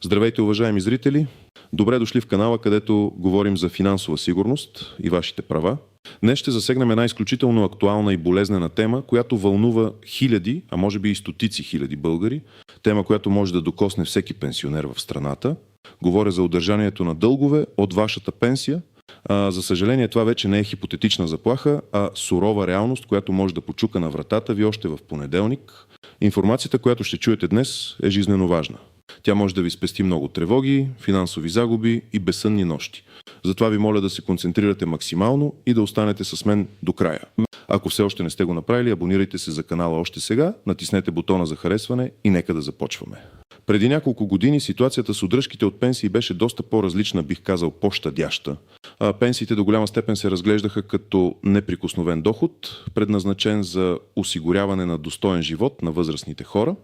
Здравейте, уважаеми зрители! Добре дошли в канала, където говорим за финансова сигурност и вашите права. Днес ще засегнем една изключително актуална и болезнена тема, която вълнува хиляди, а може би и стотици хиляди българи. Тема, която може да докосне всеки пенсионер в страната. Говоря за удържанието на дългове от вашата пенсия. За съжаление, това вече не е хипотетична заплаха, а сурова реалност, която може да почука на вратата ви още в понеделник. Информацията, която ще чуете днес, е жизнено важна. Тя може да ви спести много тревоги, финансови загуби и безсънни нощи. Затова ви моля да се концентрирате максимално и да останете с мен до края. Ако все още не сте го направили, абонирайте се за канала още сега, натиснете бутона за харесване и нека да започваме. Преди няколко години ситуацията с удръжките от пенсии беше доста по-различна, бих казал по-щадяща. Пенсиите до голяма степен се разглеждаха като неприкосновен доход, предназначен за осигуряване на достоен живот на възрастните хора.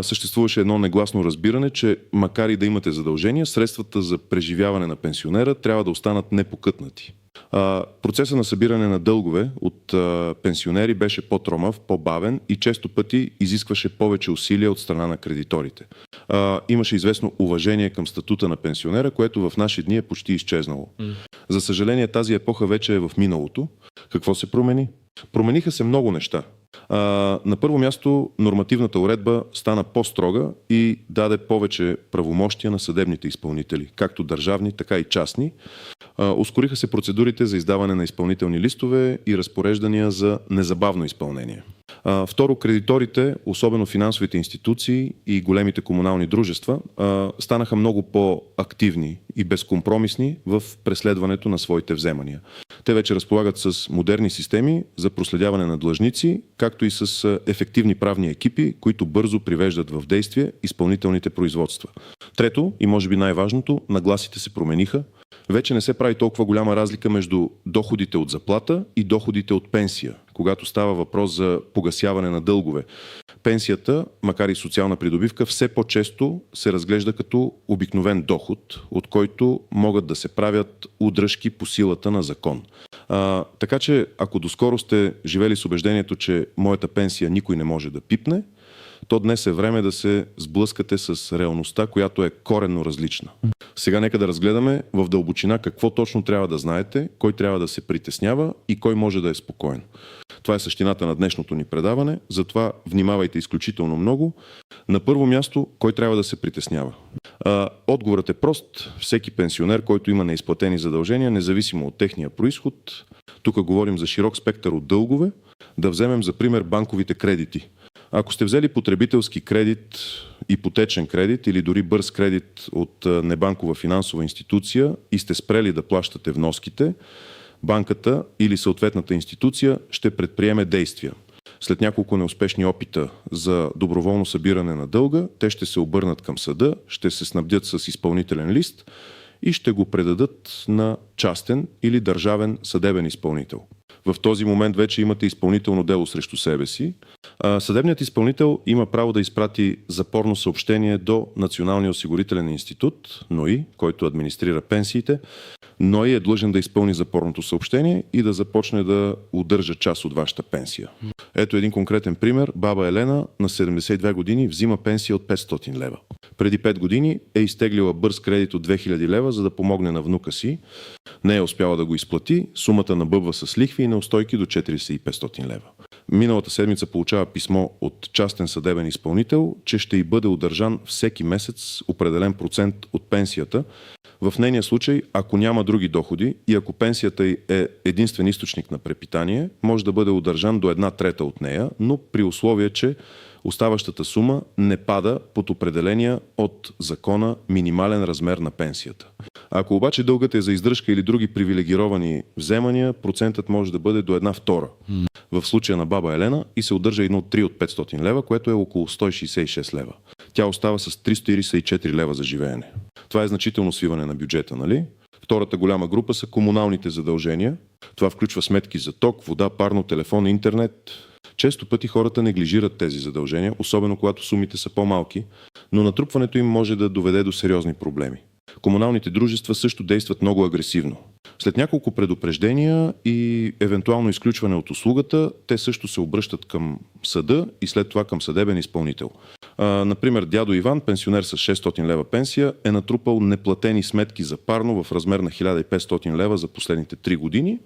Съществуваше едно негласно разбиране, че макар и да имате задължения, средствата за преживяване на пенсионера трябва да останат непокътнати. Процесът на събиране на дългове от пенсионери беше по-тромав, по-бавен и често пъти изискваше повече усилия от страна на кредиторите. Имаше известно уважение към статута на пенсионера, което в наши дни е почти изчезнало. За съжаление, тази епоха вече е в миналото. Какво се промени? Промениха се много неща. На първо място, нормативната уредба стана по-строга и даде повече правомощия на съдебните изпълнители, както държавни, така и частни. Ускориха се процедурите за издаване на изпълнителни листове и разпореждания за незабавно изпълнение. Второ, кредиторите, особено финансовите институции и големите комунални дружества, станаха много по-активни и безкомпромисни в преследването на своите вземания. Те вече разполагат с модерни системи за проследяване на длъжници, както и с ефективни правни екипи, които бързо привеждат в действие изпълнителните производства. Трето, и може би най-важното, нагласите се промениха. Вече не се прави толкова голяма разлика между доходите от заплата и доходите от пенсия, когато става въпрос за погасяване на дългове. Пенсията, макар и социална придобивка, все по-често се разглежда като обикновен доход, от който могат да се правят удръжки по силата на закон. Така че, ако доскоро сте живели с убеждението, че моята пенсия никой не може да пипне, то днес е време да се сблъскате с реалността, която е коренно различна. Сега нека да разгледаме в дълбочина какво точно трябва да знаете, кой трябва да се притеснява и кой може да е спокоен. Това е същината на днешното ни предаване, затова внимавайте изключително много. На първо място, кой трябва да се притеснява? Отговорът е прост. Всеки пенсионер, който има неизплатени задължения, независимо от техния произход, тук говорим за широк спектър от дългове, да вземем за пример банковите кредити. Ако сте взели потребителски кредит, ипотечен кредит или дори бърз кредит от небанкова финансова институция и сте спрели да плащате вноските, банката или съответната институция ще предприеме действия. След няколко неуспешни опита за доброволно събиране на дълга, те ще се обърнат към съда, ще се снабдят с изпълнителен лист и ще го предадат на частен или държавен съдебен изпълнител. В този момент вече имате изпълнително дело срещу себе си. Съдебният изпълнител има право да изпрати запорно съобщение до Националния осигурителен институт, НОИ, който администрира пенсиите. НОИ е длъжен да изпълни запорното съобщение и да започне да удържа част от вашата пенсия. Ето един конкретен пример. Баба Елена на 72 години взима пенсия от 500 лева. Преди 5 години е изтеглила бърз кредит от 2000 лева, за да помогне на внука си. Не е успяла да го изплати, сумата набъбва с лихви и неустойки до 4500 лева. Миналата седмица получава писмо от частен съдебен изпълнител, че ще й бъде удържан всеки месец определен процент от пенсията. В нейния случай, ако няма други доходи и ако пенсията й е единствен източник на препитание, може да бъде удържан до 1/3 от нея, но при условие, че оставащата сума не пада под определения от закона минимален размер на пенсията. Ако обаче дългът е за издръжка или други привилегировани вземания, процентът може да бъде до 1/2. В случая на баба Елена и се удържа 1/3 от 500 лева, което е около 166 лева. Тя остава с 344 лева за живеене. Това е значително свиване на бюджета, нали? Втората голяма група са комуналните задължения. Това включва сметки за ток, вода, парно, телефон, интернет. Често пъти хората неглижират тези задължения, особено когато сумите са по-малки, но натрупването им може да доведе до сериозни проблеми. Комуналните дружества също действат много агресивно. След няколко предупреждения и евентуално изключване от услугата, те също се обръщат към съда и след това към съдебен изпълнител. Например, дядо Иван, пенсионер с 600 лева пенсия, е натрупал неплатени сметки за парно в размер на 1500 лева за последните 3 години.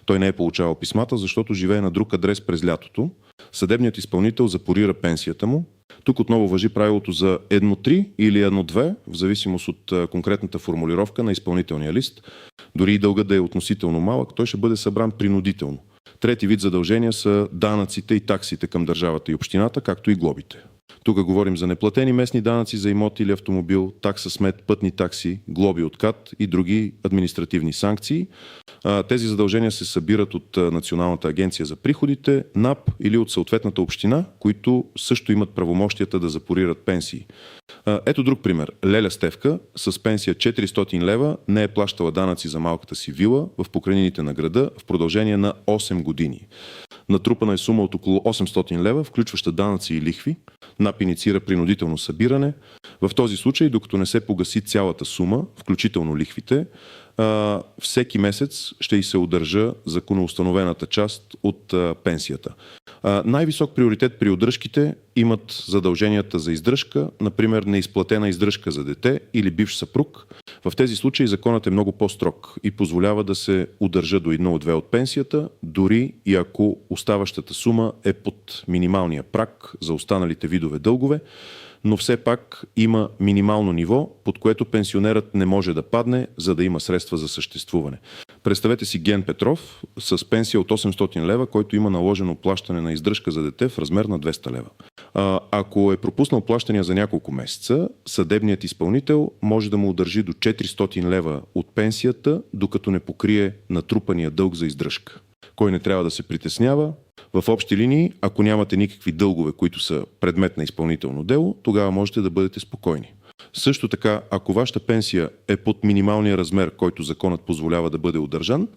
Той не е получавал писмата, защото живее на друг адрес през лятото. Съдебният изпълнител запорира пенсията му. Тук отново важи правилото за 1-3 или 1-2, в зависимост от конкретната формулировка на изпълнителния лист. Дори и дългът да е относително малък, той ще бъде събран принудително. Трети вид задължения са данъците и таксите към държавата и общината, както и глобите. Тук говорим за неплатени местни данъци за имот или автомобил, такса смет, пътни такси, глоби от КАТ и други административни санкции. Тези задължения се събират от Националната агенция за приходите, НАП или от съответната община, които също имат правомощията да запорират пенсии. Ето друг пример. Леля Стевка с пенсия 400 лева не е плащала данъци за малката си вила в покрайнините на града в продължение на 8 години. Натрупана е сума от около 800 лева, включваща данъци и лихви. НАП инициира принудително събиране. В този случай, докато не се погаси цялата сума, включително лихвите, всеки месец ще й се удържа законоустановената част от пенсията. Най-висок приоритет при удръжките имат задълженията за издръжка, например неизплатена издръжка за дете или бивш съпруг. В тези случаи законът е много по-строг и позволява да се удържа до 1/2 от пенсията, дори и ако оставащата сума е под минималния праг за останалите видове дългове, но все пак има минимално ниво, под което пенсионерът не може да падне, за да има средства за съществуване. Представете си Ген Петров с пенсия от 800 лева, който има наложено плащане на издръжка за дете в размер на 200 лева. Ако е пропуснал плащания за няколко месеца, съдебният изпълнител може да му удържи до 400 лева от пенсията, докато не покрие натрупания дълг за издръжка. Кой не трябва да се притеснява? В общи линии, ако нямате никакви дългове, които са предмет на изпълнително дело, тогава можете да бъдете спокойни. Също така, ако вашата пенсия е под минималния размер, който законът позволява да бъде удържан,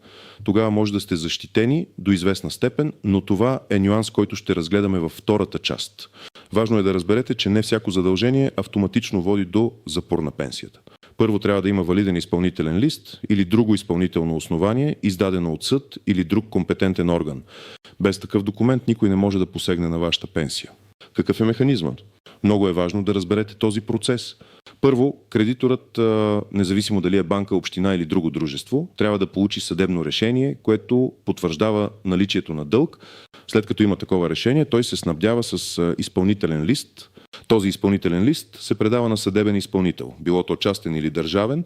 тогава може да сте защитени до известна степен, но това е нюанс, който ще разгледаме във втората част. Важно е да разберете, че не всяко задължение автоматично води до запор на пенсията. Първо трябва да има валиден изпълнителен лист или друго изпълнително основание, издадено от съд или друг компетентен орган. Без такъв документ никой не може да посегне на вашата пенсия. Какъв е механизмът? Много е важно да разберете този процес. Първо, кредиторът, независимо дали е банка, община или друго дружество, трябва да получи съдебно решение, което потвърждава наличието на дълг. След като има такова решение, той се снабдява с изпълнителен лист. Този изпълнителен лист се предава на съдебен изпълнител, било то частен или държавен.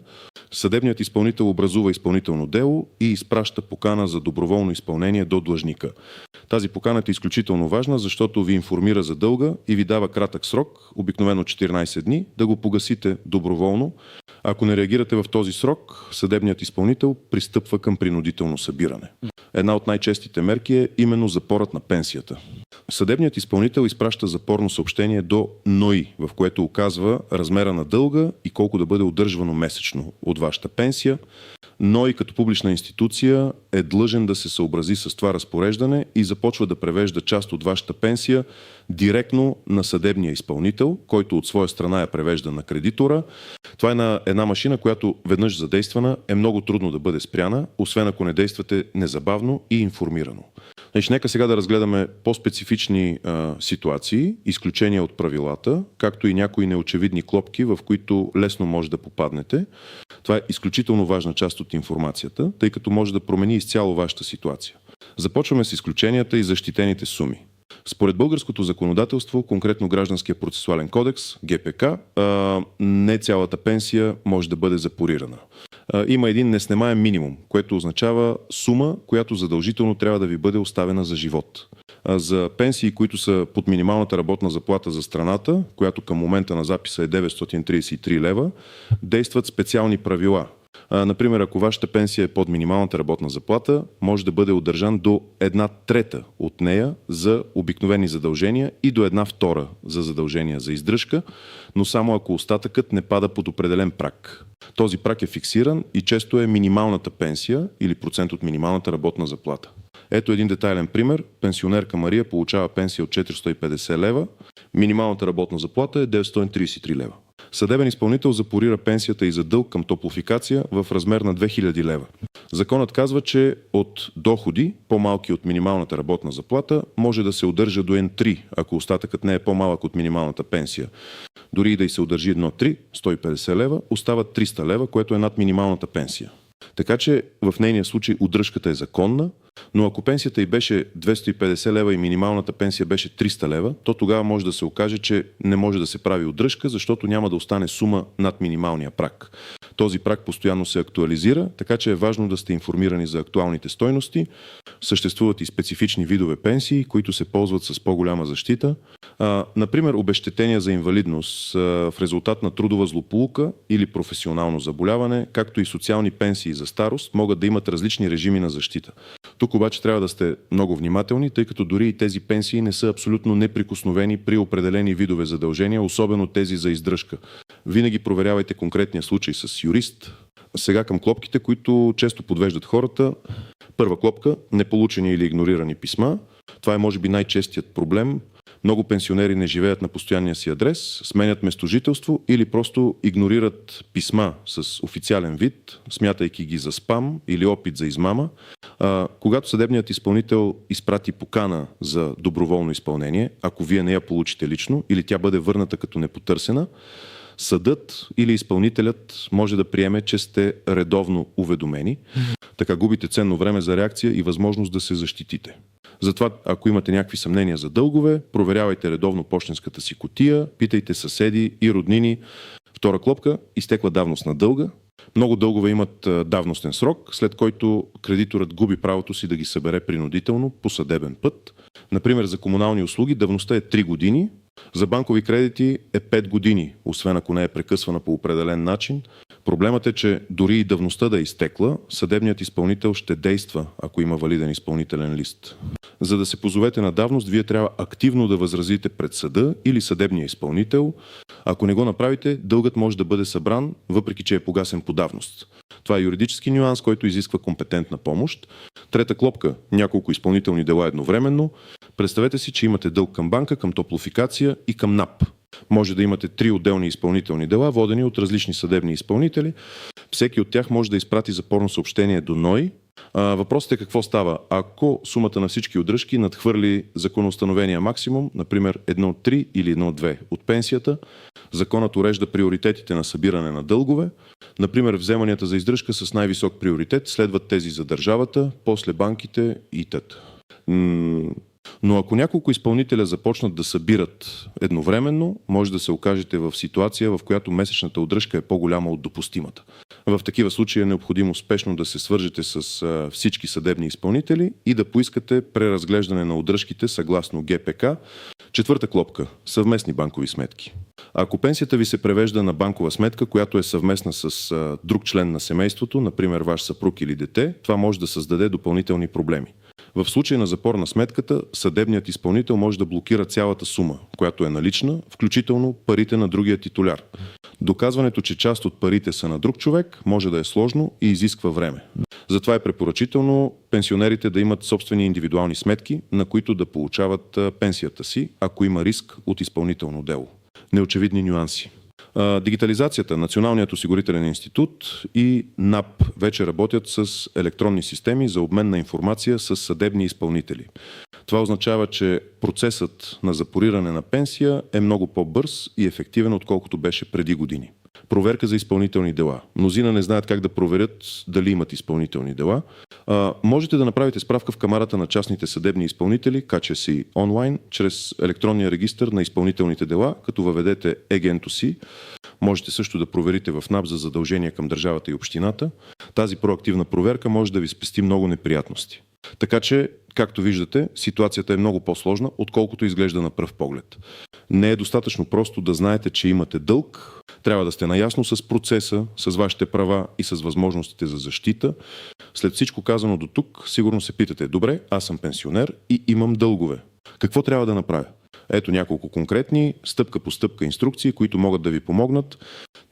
Съдебният изпълнител образува изпълнително дело и изпраща покана за доброволно изпълнение до длъжника. Тази покана е изключително важна, защото ви информира за дълга и ви дава кратък срок, обикновено 14 дни, да го погасите доброволно. Ако не реагирате в този срок, съдебният изпълнител пристъпва към принудително събиране. Една от най-честите мерки е именно запорът на пенсията. Съдебният изпълнител изпраща запорно съобщение до НОИ, в което указва размера на дълга и колко да бъде удържвано месечно от вашата пенсия. НОИ като публична институция е длъжен да се съобрази с това разпореждане и започва да превежда част от вашата пенсия директно на съдебния изпълнител, който от своя страна я превежда на кредитора. Това е една машина, която веднъж задействана е много трудно да бъде спряна, освен ако не действате незабавно и информирано. Нека сега да разгледаме по-специфични ситуации, изключения от правилата, както и някои неочевидни клопки, в които лесно може да попаднете. Това е изключително важна част от информацията, тъй като може да промени изцяло вашата ситуация. Започваме с изключенията и защитените суми. Според българското законодателство, конкретно Гражданския процесуален кодекс, ГПК, не цялата пенсия може да бъде запорирана. Има един неснемаем минимум, което означава сума, която задължително трябва да ви бъде оставена за живот. За пенсии, които са под минималната работна заплата за страната, която към момента на записа е 933 лева, действат специални правила. Например, ако вашата пенсия е под минималната работна заплата, може да бъде удържан до 1/3 от нея за обикновени задължения и до 1/2 за задължения за издръжка, но само ако остатъкът не пада под определен праг. Този праг е фиксиран и често е минималната пенсия или процент от минималната работна заплата. Ето един детайлен пример. Пенсионерка Мария получава пенсия от 450 лева, минималната работна заплата е 933 лева. Съдебен изпълнител запорира пенсията и за дълг към Топлофикация в размер на 2000 лева. Законът казва, че от доходи, по-малки от минималната работна заплата, може да се удържа до N3, ако остатъкът не е по-малък от минималната пенсия. Дори и да й се удържи 1,3, 150 лева, остават 300 лева, което е над минималната пенсия. Така че в нейния случай удръжката е законна, но ако пенсията й беше 250 лева и минималната пенсия беше 300 лева, то тогава може да се окаже, че не може да се прави удръжка, защото няма да остане сума над минималния праг. Този праг постоянно се актуализира, така че е важно да сте информирани за актуалните стойности. Съществуват и специфични видове пенсии, които се ползват с по-голяма защита. Например, обезщетения за инвалидност в резултат на трудова злополука или професионално заболяване, както и социални пенсии за старост, могат да имат различни режими на защита. Тук обаче трябва да сте много внимателни, тъй като дори и тези пенсии не са абсолютно неприкосновени при определени видове задължения, особено тези за издръжка. Винаги проверявайте конкретния случай с юрист. Сега към клопките, които често подвеждат хората. Първа клопка – неполучени или игнорирани писма. Това е може би най-честият проблем. Много пенсионери не живеят на постоянния си адрес, сменят местожителство или просто игнорират писма с официален вид, смятайки ги за спам или опит за измама. Когато съдебният изпълнител изпрати покана за доброволно изпълнение, ако вие не я получите лично или тя бъде върната като непотърсена, съдът или изпълнителят може да приеме, че сте редовно уведомени. Така губите ценно време за реакция и възможност да се защитите. Затова, ако имате някакви съмнения за дългове, проверявайте редовно пощенската си кутия, питайте съседи и роднини. Втора клопка – изтекла давност на дълга. Много дългове имат давностен срок, след който кредиторът губи правото си да ги събере принудително по съдебен път. Например, за комунални услуги давността е 3 години, за банкови кредити е 5 години, освен ако не е прекъсвана по определен начин. Проблемът е, че дори и давността да е изтекла, съдебният изпълнител ще действа, ако има валиден изпълнителен лист. За да се позовете на давност, вие трябва активно да възразите пред съда или съдебния изпълнител. Ако не го направите, дългът може да бъде събран, въпреки че е погасен по давност. Това е юридически нюанс, който изисква компетентна помощ. Трета клопка – няколко изпълнителни дела едновременно. Представете си, че имате дълг към банка, към Топлофикация и към НАП. Може да имате 3 отделни изпълнителни дела, водени от различни съдебни изпълнители. Всеки от тях може да изпрати запорно съобщение до НОИ. Въпросът е какво става, ако сумата на всички удръжки надхвърли законоустановения максимум, например 1,3 или 1,2 от пенсията. Законът урежда приоритетите на събиране на дългове. Например, вземанията за издръжка с най-висок приоритет следват тези за държавата, после банките и т.н. Но ако няколко изпълнителя започнат да събират едновременно, може да се окажете в ситуация, в която месечната удръжка е по-голяма от допустимата. В такива случаи е необходимо спешно да се свържете с всички съдебни изпълнители и да поискате преразглеждане на удръжките съгласно ГПК. Четвърта клопка – съвместни банкови сметки. Ако пенсията ви се превежда на банкова сметка, която е съвместна с друг член на семейството, например ваш съпруг или дете, това може да създаде допълнителни проблеми. В случай на запор на сметката, съдебният изпълнител може да блокира цялата сума, която е налична, включително парите на другия титуляр. Доказването, че част от парите са на друг човек, може да е сложно и изисква време. Затова е препоръчително пенсионерите да имат собствени индивидуални сметки, на които да получават пенсията си, ако има риск от изпълнително дело. Неочевидни нюанси. Дигитализацията, Националният осигурителен институт и НАП вече работят с електронни системи за обмен на информация с съдебни изпълнители. Това означава, че процесът на запориране на пенсия е много по-бърз и ефективен, отколкото беше преди години. Проверка за изпълнителни дела. Мнозина не знаят как да проверят дали имат изпълнителни дела. Можете да направите справка в камарата на частните съдебни изпълнители, кача си онлайн, чрез електронния регистър на изпълнителните дела, като въведете ЕГН-то си. Можете също да проверите в НАП за задължения към държавата и общината. Тази проактивна проверка може да ви спести много неприятности. Така че, както виждате, ситуацията е много по-сложна, отколкото изглежда на пръв поглед. Не е достатъчно просто да знаете, че имате дълг. Трябва да сте наясно с процеса, с вашите права и с възможностите за защита. След всичко казано до тук, сигурно се питате: добре, аз съм пенсионер и имам дългове. Какво трябва да направя? Ето няколко конкретни, стъпка по стъпка инструкции, които могат да ви помогнат.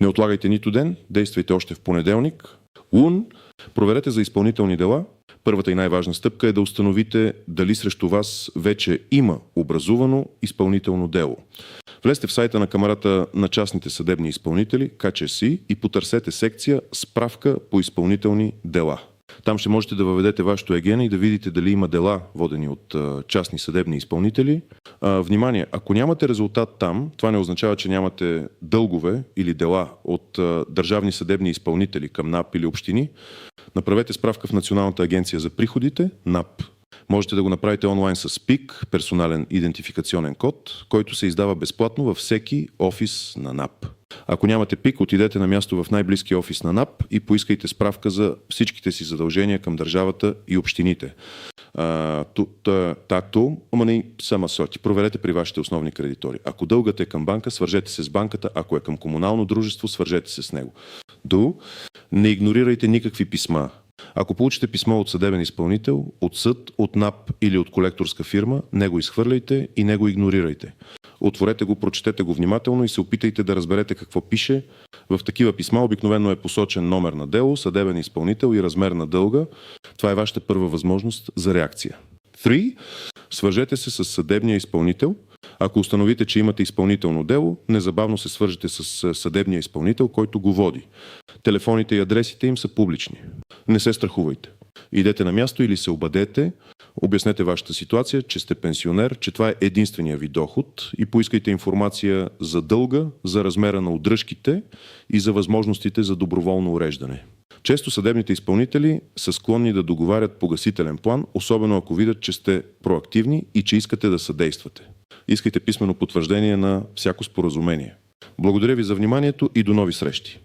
Не отлагайте нито ден, действайте още в понеделник. Проверете за изпълнителни дела. Първата и най-важна стъпка е да установите дали срещу вас вече има образувано изпълнително дело. Влезте в сайта на Камарата на частните съдебни изпълнители, КЧСИ, и потърсете секция "Справка по изпълнителни дела". Там ще можете да въведете вашето ЕГН и да видите дали има дела, водени от частни съдебни изпълнители. Внимание, ако нямате резултат там, това не означава, че нямате дългове или дела от държавни съдебни изпълнители към НАП или общини. Направете справка в Националната агенция за приходите, НАП. Можете да го направите онлайн с ПИК, персонален идентификационен код, който се издава безплатно във всеки офис на НАП. Ако нямате ПИК, отидете на място в най-близкия офис на НАП и поискайте справка за всичките си задължения към държавата и общините. Такто, ама сама соти. Проверете при вашите основни кредитори. Ако дългът е към банка, свържете се с банката. Ако е към комунално дружество, свържете се с него. Не игнорирайте никакви писма. Ако получите писмо от съдебен изпълнител, от съд, от НАП или от колекторска фирма, не го изхвърляйте и не го игнорирайте. Отворете го, прочетете го внимателно и се опитайте да разберете какво пише. В такива писма обикновено е посочен номер на дело, съдебен изпълнител и размер на дълга. Това е вашата първа възможност за реакция. 3. Свържете се с съдебния изпълнител. Ако установите, че имате изпълнително дело, незабавно се свържете с съдебния изпълнител, който го води. Телефоните и адресите им са публични. Не се страхувайте. Идете на място или се обадете, обяснете вашата ситуация, че сте пенсионер, че това е единствения ви доход и поискайте информация за дълга, за размера на удръжките и за възможностите за доброволно уреждане. Често съдебните изпълнители са склонни да договарят погасителен план, особено ако видят, че сте проактивни и че искате да съдействате. Искайте писмено потвърждение на всяко споразумение. Благодаря ви за вниманието и до нови срещи!